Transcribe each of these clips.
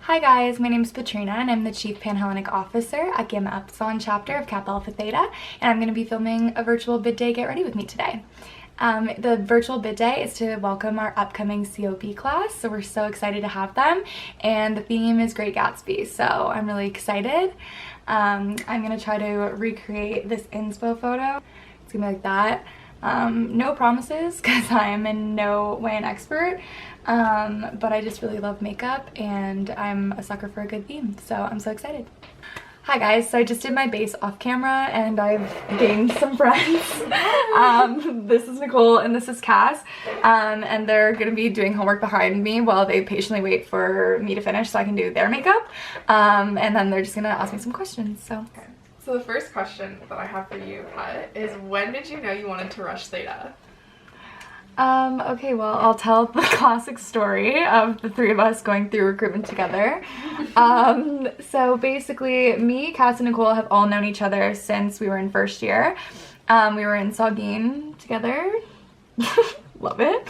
Hi guys, my name is Petrina and I'm the Chief Panhellenic Officer at Gamma Epsilon Chapter of Kappa Alpha Theta, and I'm going to be filming a virtual bid day Get Ready with me today. The virtual bid day is to welcome our upcoming COP class, so we're so excited to have them, and the theme is Great Gatsby, so I'm really excited. I'm going to try to recreate this inspo photo. It's going to be like that. No promises because I am in no way an expert, but I just really love makeup and I'm a sucker for a good theme, so I'm so excited. Hi guys, so I just did my base off camera and I've gained some friends. This is Nicole and this is Cass, and they're going to be doing homework behind me while they patiently wait for me to finish so I can do their makeup, and then they're just going to ask me some questions. So. Okay. So the first question that I have for you, Kat, is when did you know you wanted to rush Theta? Okay, well, I'll tell the classic story of the three of us going through recruitment together. So basically, me, Cass, and Nicole have all known each other since we were in first year. We were in Saugeen together. Love it.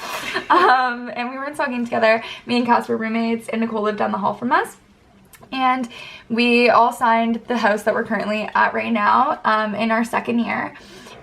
And we were in Saugeen together. Me and Cass were roommates, and Nicole lived down the hall from us. And we all signed the house that we're currently at right now in our second year.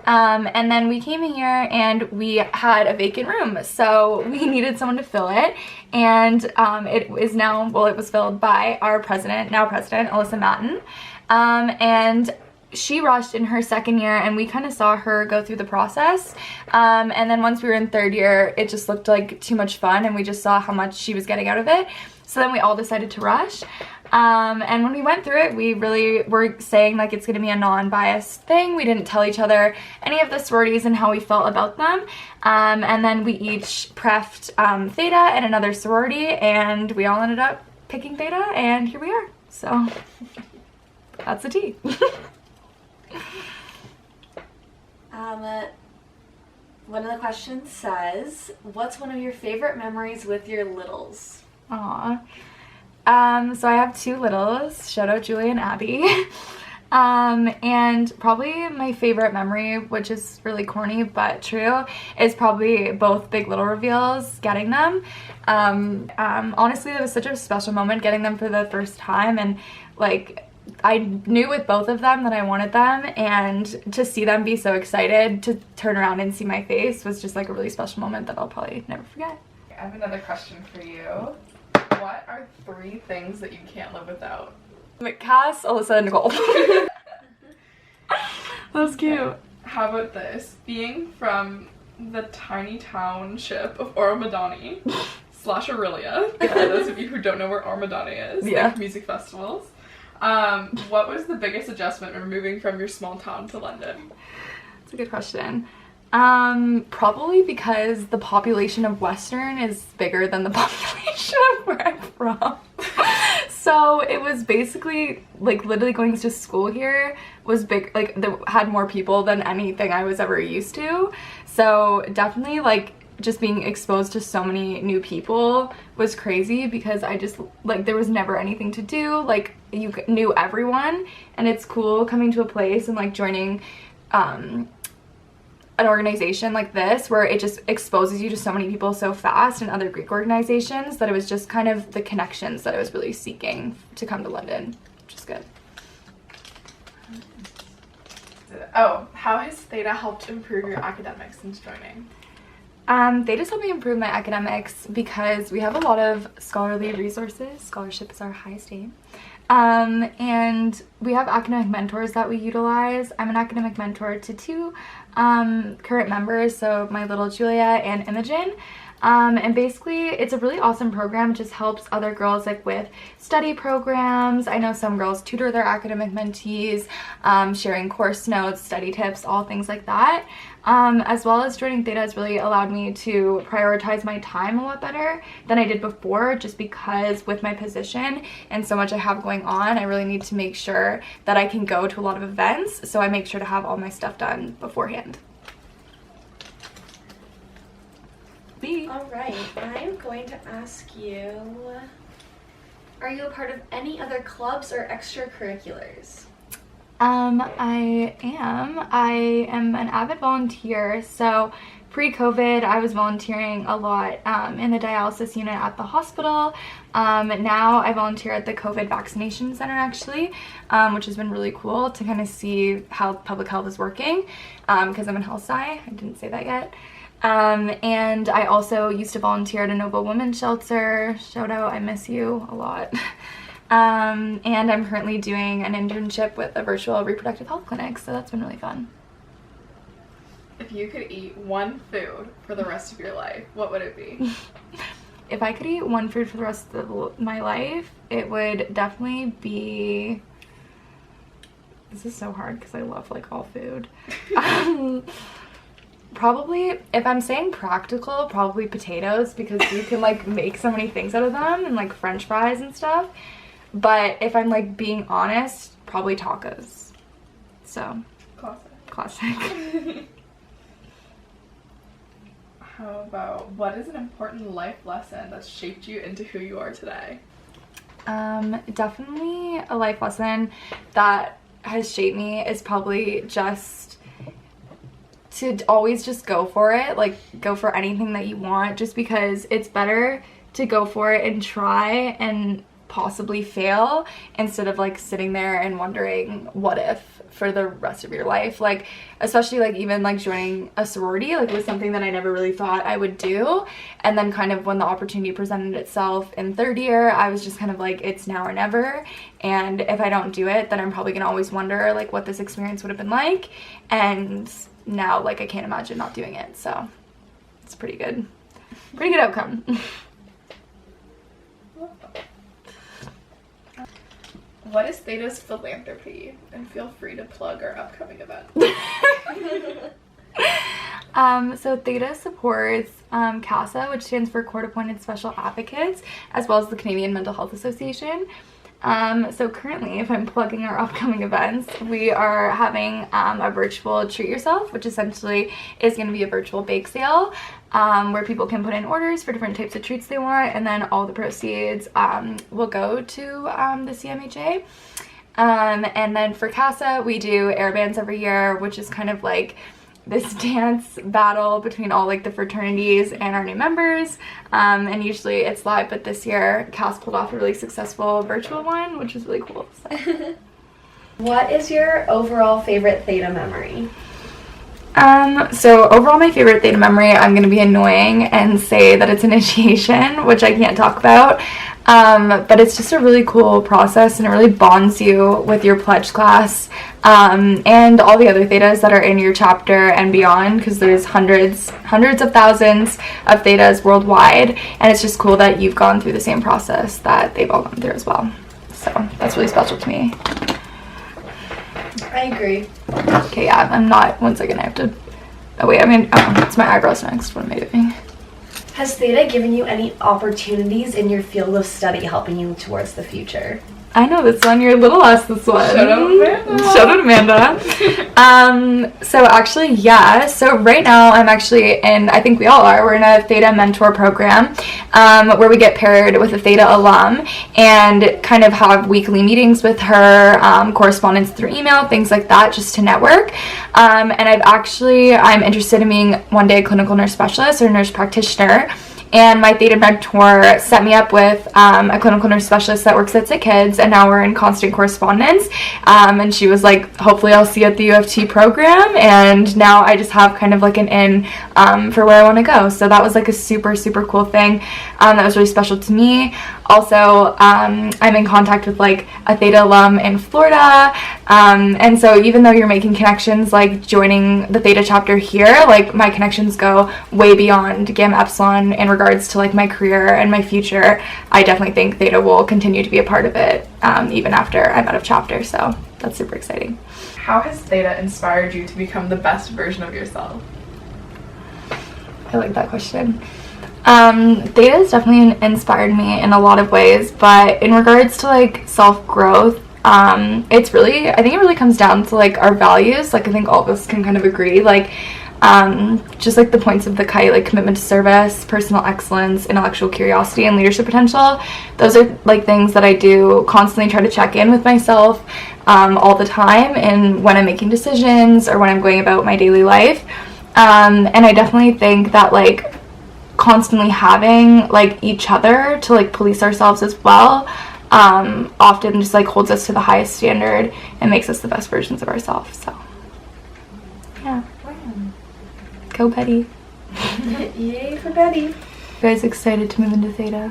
And then we came here and we had a vacant room, so we needed someone to fill it. And it was filled by our now president, Alyssa Matten. And she rushed in her second year and we kind of saw her go through the process. And then once we were in third year, it just looked like too much fun and we just saw how much she was getting out of it. So then we all decided to rush. And when we went through it, we really were saying like it's going to be a non-biased thing. We didn't tell each other any of the sororities and how we felt about them. And then we each prefed Theta and another sorority, and we all ended up picking Theta, and here we are. So that's the tea. One of the questions says, what's one of your favorite memories with your littles? Aww. So I have two littles, shout out Julie and Abby. And probably my favorite memory, which is really corny but true, is probably both big little reveals, getting them. Honestly, it was such a special moment getting them for the first time, and like I knew with both of them that I wanted them, and to see them be so excited to turn around and see my face was just like a really special moment that I'll probably never forget. I have another question for you. What are 3 things that you can't live without? Cass, Alyssa, and Nicole. That was cute. Okay. How about this? Being from the tiny township of Oromadani / Aurelia, for those of you who don't know where Oromadani is, yeah. Like music festivals. What was the biggest adjustment when moving from your small town to London? That's a good question. Probably because the population of Western is bigger than the population of where I'm from. So it was basically like literally going to school here was big, like had more people than anything I was ever used to. So definitely like just being exposed to so many new people was crazy because I just like there was never anything to do. Like you knew everyone, and it's cool coming to a place and like joining an organization like this where it just exposes you to so many people so fast, and other Greek organizations, that it was just kind of the connections that I was really seeking to come to London, which is good. Oh, how has Theta helped improve your academics since joining? They just helped me improve my academics because we have a lot of scholarly resources. Scholarship is our highest aim. And we have academic mentors that we utilize. I'm an academic mentor to 2 current members, so my little Julia and Imogen. And basically it's a really awesome program. It just helps other girls like with study programs. I know some girls tutor their academic mentees, sharing course notes, study tips, all things like that. As well as joining Theta has really allowed me to prioritize my time a lot better than I did before, just because with my position and so much I have going on, I really need to make sure that I can go to a lot of events, so I make sure to have all my stuff done beforehand. Alright, I'm going to ask you, are you a part of any other clubs or extracurriculars? I am an avid volunteer. So pre-COVID, I was volunteering a lot in the dialysis unit at the hospital. Now I volunteer at the COVID vaccination center, actually, which has been really cool to kind of see how public health is working, because I'm in health sci. I didn't say that yet. And I also used to volunteer at a Nova Women's Shelter. Shout out, I miss you a lot. And I'm currently doing an internship with a virtual reproductive health clinic, so that's been really fun. If you could eat one food for the rest of your life, what would it be? If I could eat one food for the rest of my life, it would definitely be... This is so hard because I love, like, all food. Probably, if I'm saying practical, probably potatoes, because you can, like, make so many things out of them, and, like, French fries and stuff. But if I'm, like, being honest, probably tacos. So, classic. How about, what is an important life lesson that's shaped you into who you are today? Definitely a life lesson that has shaped me is probably just to always just go for it. Like, go for anything that you want, just because it's better to go for it and try and possibly fail instead of, like, sitting there and wondering what if for the rest of your life. Like, especially, like, even, like, joining a sorority, like, was something that I never really thought I would do, and then kind of when the opportunity presented itself in third year, I was just kind of like, it's now or never, and if I don't do it, then I'm probably gonna always wonder, like, what this experience would have been like, and now, like, I can't imagine not doing it. So it's pretty good outcome. What is Theta's Philanthropy? And feel free to plug our upcoming event. So Theta supports CASA, which stands for Court Appointed Special Advocates, as well as the Canadian Mental Health Association. So currently, if I'm plugging our upcoming events, we are having a virtual treat yourself, which essentially is going to be a virtual bake sale, where people can put in orders for different types of treats they want, and then all the proceeds will go to the CMHA. And then for CASA, we do air bands every year, which is kind of like this dance battle between all, like, the fraternities and our new members, and usually it's live, but this year Cass pulled off a really successful virtual one, which is really cool. So. What is your overall favorite Theta memory? So overall my favorite Theta memory, I'm going to be annoying and say that it's initiation, which I can't talk about, but it's just a really cool process, and it really bonds you with your pledge class, and all the other Thetas that are in your chapter and beyond, because there's hundreds of thousands of Thetas worldwide, and it's just cool that you've gone through the same process that they've all gone through as well. So that's really special to me. I agree. Okay, yeah, I'm not, one second, I have to, oh wait, it's my eyebrows next, what am I doing? Has Theta given you any opportunities in your field of study helping you towards the future? I know this one, you're a little less this one. Shout out Amanda. Shout out Amanda. So actually, yeah, so right now I'm actually in, I think we all are, we're in a Theta mentor program, where we get paired with a Theta alum and kind of have weekly meetings with her, correspondence through email, things like that, just to network. And I'm interested in being one day a clinical nurse specialist or nurse practitioner. And my Theta mentor set me up with a clinical nurse specialist that works at Sick Kids, and now we're in constant correspondence. And she was like, hopefully I'll see you at the UFT program, and now I just have kind of like an in for where I want to go. So that was like a super, super cool thing that was really special to me. Also, I'm in contact with like a Theta alum in Florida, and so even though you're making connections like joining the Theta chapter here, like my connections go way beyond Gamma Epsilon in regards to like my career and my future. I definitely think Theta will continue to be a part of it even after I'm out of chapter, so that's super exciting. How has Theta inspired you to become the best version of yourself? I like that question. Theta has definitely inspired me in a lot of ways, but in regards to like self-growth, I think it really comes down to like our values. Like I think all of us can kind of agree, like Just like the points of the kite, like commitment to service, personal excellence, intellectual curiosity, and leadership potential. Those are like things that I do constantly try to check in with myself all the time, and when I'm making decisions or when I'm going about my daily life. And I definitely think that like constantly having like each other to like police ourselves as well often just like holds us to the highest standard and makes us the best versions of ourselves. So yeah. Go Betty. Yay for Betty. You guys excited to move into Theta?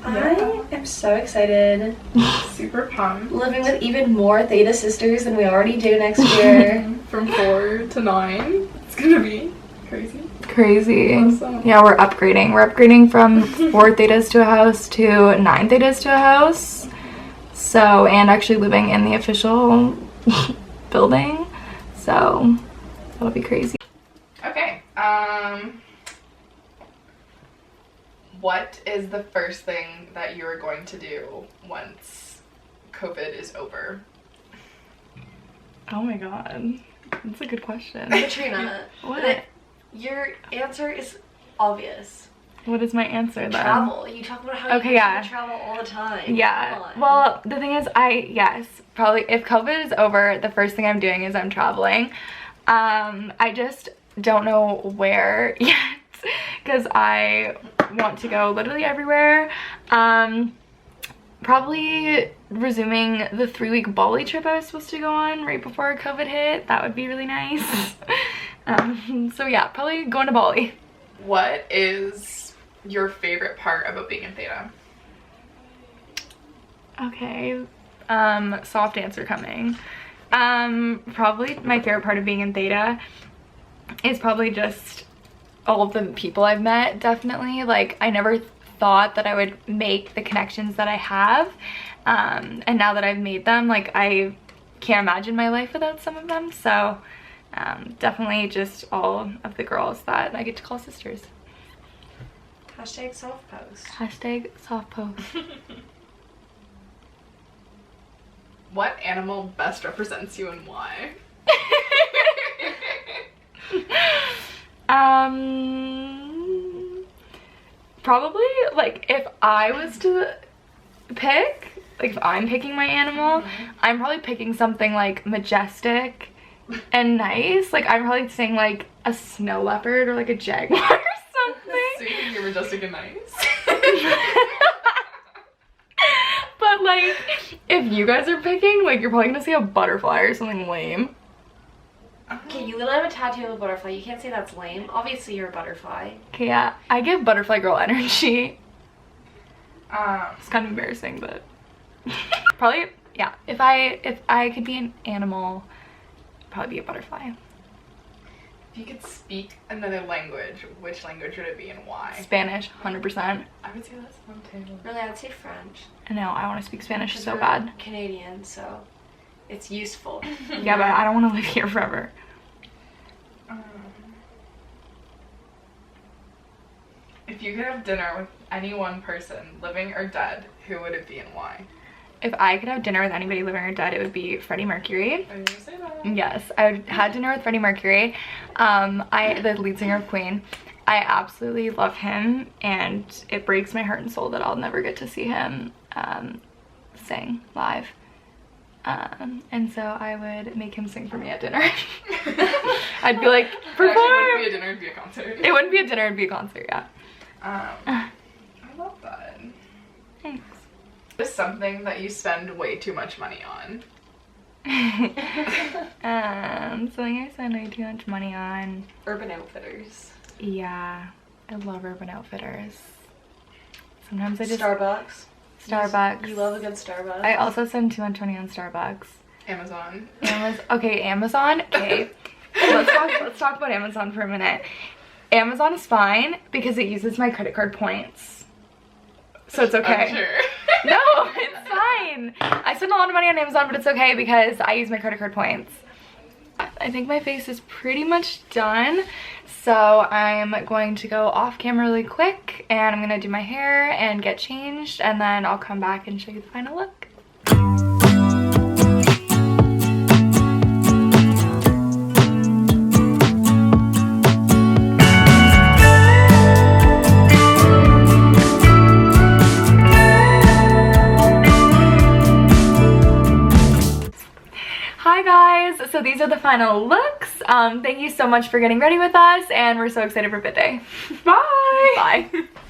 I am so excited. Super pumped. Living with even more Theta sisters than we already do next year. From 4 to 9. It's gonna be crazy. Awesome. Yeah, we're upgrading. We're upgrading from 4 Thetas to a house to 9 Thetas to a house. So, and actually living in the official building. So, that'll be crazy. Okay, what is the first thing that you are going to do once COVID is over? Oh my god. That's a good question. Petrina, What? your answer is obvious. What is my answer then? Travel. You talk about how Okay, you yeah. travel all the time. Yeah. Come on. Well, the thing is, yes, probably if COVID is over, the first thing I'm doing is I'm traveling. I just don't know where yet because I want to go literally everywhere. Probably resuming the 3-week Bali trip I was supposed to go on right before COVID hit. That would be really nice. So yeah, probably going to Bali. What is your favorite part about being in Theta? Okay, soft answer coming. Probably my favorite part of being in Theta is probably just all of the people I've met, definitely. Like, I never thought that I would make the connections that I have, and now that I've made them, like, I can't imagine my life without some of them. So definitely just all of the girls that I get to call sisters. Hashtag soft post. Hashtag soft post. What animal best represents you and why? Probably, like, if I was to pick, like, if I'm picking my animal, I'm probably picking something, like, majestic and nice. Like, I'm probably saying, like, a snow leopard or, like, a jaguar or something. So you think you're majestic and nice? But, like, if you guys are picking, like, you're probably gonna see a butterfly or something lame. Okay, you literally have a tattoo of a butterfly. You can't say that's lame. Obviously, you're a butterfly. Okay, yeah, I give butterfly girl energy. Um, It's kind of embarrassing, but probably, yeah. If I could be an animal, I'd probably be a butterfly. if you could speak another language, which language would it be and why? Spanish, 100%. I would say that's one too. Really, I'd say French. I know, I want to speak Spanish 'Cause so we're bad. Canadian, so it's useful. Yeah, but I don't want to live here forever. If you could have dinner with any one person, living or dead, who would it be and why? If I could have dinner with anybody living or dead, it would be Freddie Mercury. I was gonna say that. Yes, I would have dinner with Freddie Mercury, the lead singer of Queen. I absolutely love him, and it breaks my heart and soul that I'll never get to see him sing live. And so I would make him sing for me at dinner. I'd be like, perform! It actually wouldn't be a dinner, it'd be a concert. It wouldn't be a dinner, it'd be a concert, yeah. I love that. Thanks. What is something that you spend way too much money on? Something I spend way too much money on. Urban Outfitters. Yeah, I love Urban Outfitters. Sometimes I just... Starbucks. Starbucks. You love a good Starbucks. I also spend too much money on Starbucks. Amazon. Okay, Amazon. Okay, let's talk about Amazon for a minute. Amazon is fine because it uses my credit card points, so it's okay. I'm sure. No, it's fine. I spend a lot of money on Amazon, but it's okay because I use my credit card points. I think my face is pretty much done, so I'm going to go off camera really quick and I'm gonna do my hair and get changed, and then I'll come back and show you the final look. so these are the final looks. Thank you so much for getting ready with us, and we're so excited for bid day. Bye! Bye.